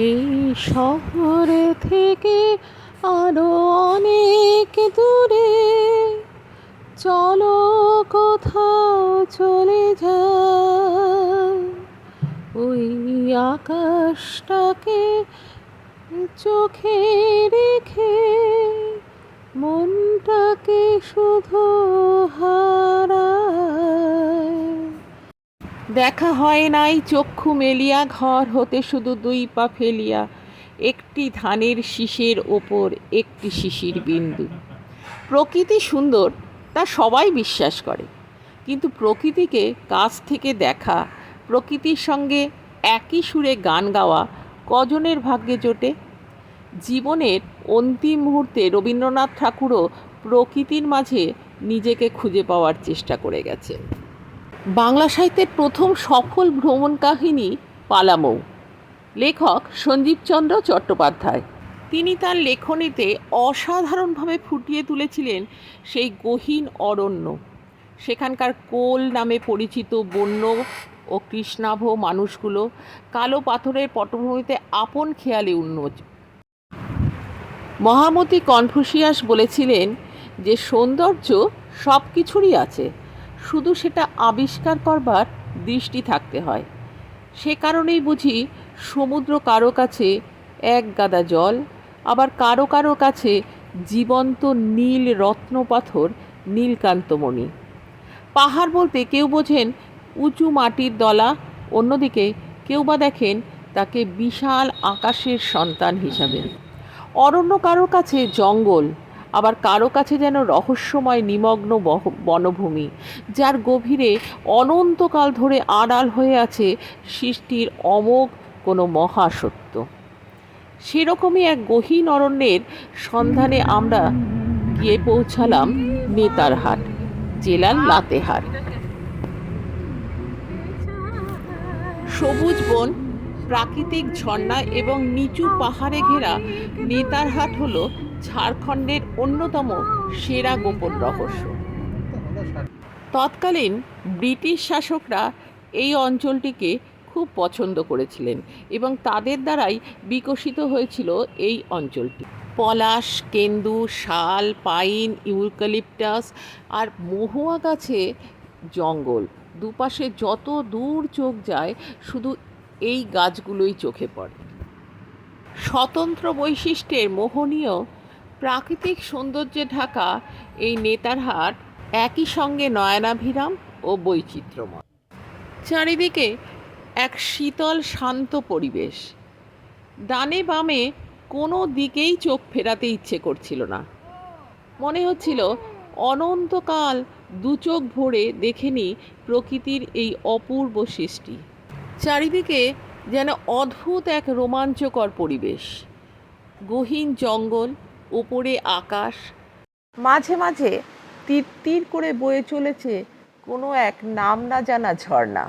এই শহরে থেকে আরো অনেক দূরে চলো কোথাও চলে যাই। ওই আকাশটাকে চোখে রেখে মনটাকে শুধু হারায়। দেখা হয় নাই চক্ষু মেলিয়া, ঘর হতে শুধু দুই পা ফেলিয়া, একটি ধানের শীষের ওপর একটি শিশির বিন্দু। প্রকৃতি সুন্দর তা সবাই বিশ্বাস করে, কিন্তু প্রকৃতিকে কাছ থেকে দেখা, প্রকৃতির সঙ্গে একই সুরে গান গাওয়া কজনের ভাগ্যে জোটে? জীবনের অন্তিম মুহূর্তে রবীন্দ্রনাথ ঠাকুরও প্রকৃতির মাঝে নিজেকে খুঁজে পাওয়ার চেষ্টা করে গেছেন। বাংলা সাহিত্যের প্রথম সফল ভ্রমণ কাহিনী পালামৌ, লেখক সঞ্জীবচন্দ্র চট্টোপাধ্যায়। তিনি তার লেখনীতে অসাধারণভাবে ফুটিয়ে তুলেছিলেন সেই গহীন অরণ্য, সেখানকার কোল নামে পরিচিত বন্য ও কৃষ্ণাভ মানুষগুলো কালো পাথরের পটভূমিতে আপন খেয়ালে উন্মোচিত। মহামতি কনফুসিয়াস বলেছিলেন যে সৌন্দর্য সব কিছুরই আছে, শুধু সেটা আবিষ্কার করবার দৃষ্টি থাকতে হয়। সে কারণেই বুঝি সমুদ্র কারো কাছে এক গাদা জল, আবার কারো কারো কাছে জীবন্ত নীল রত্নপাথর, নীলকান্তমণি। পাহাড় বলতে কেউ বোঝেন উঁচু মাটির দলা, অন্যদিকে কেউ বা দেখেন তাকে বিশাল আকাশের সন্তান হিসাবে। অরণ্য কারো কাছে জঙ্গল, আবার কারো কাছে যেন রহস্যময় নিমগ্ন বনভূমি, যার গভীরে অনন্তকাল ধরে আড়াল হয়ে আছে সৃষ্টির অমোঘ কোনো মহাসত্য। সেরকমই এক গহীন অরণ্যের সন্ধানে আমরা গিয়ে পৌঁছালাম নেতারহাট, জেলার লাতেহার। সবুজ বন, প্রাকৃতিক ঝর্ণা এবং নিচু পাহাড়ে ঘেরা নেতারহাট হল ঝাড়খণ্ডের অন্যতম সেরা গোপন রহস্য। তৎকালীন ব্রিটিশ শাসকরা এই অঞ্চলটিকে খুব পছন্দ করেছিলেন এবং তাদের দ্বারাই বিকশিত হয়েছিল এই অঞ্চলটি। পলাশ, কেন্দু, শাল, পাইন, ইউক্যালিপটাস আর মহুয়া গাছে জঙ্গল, দুপাশে যত দূর চোখ যায় শুধু এই গাছগুলোই চোখে পড়ে। স্বতন্ত্র বৈশিষ্ট্যের মোহনীয় প্রাকৃতিক সৌন্দর্যে ঢাকা এই নেতারহাট একই সঙ্গে নয়নাভিরাম ও বৈচিত্র্যময়। চারিদিকে এক শীতল শান্ত পরিবেশ। ডানে বামে কোনো দিকেই চোখ ফেরাতে ইচ্ছে করছিল না। মনে হচ্ছিল অনন্তকাল দু চোখ ভরে দেখেনি প্রকৃতির এই অপূর্ব সৃষ্টি। চারিদিকে যেন অদ্ভুত এক রোমাঞ্চকর পরিবেশ। গহীন জঙ্গল, ওপরে আকাশ, মাঝে মাঝে তির তির করে বয়ে চলেছে কোনো এক নাম না জানা ঝর্ণা।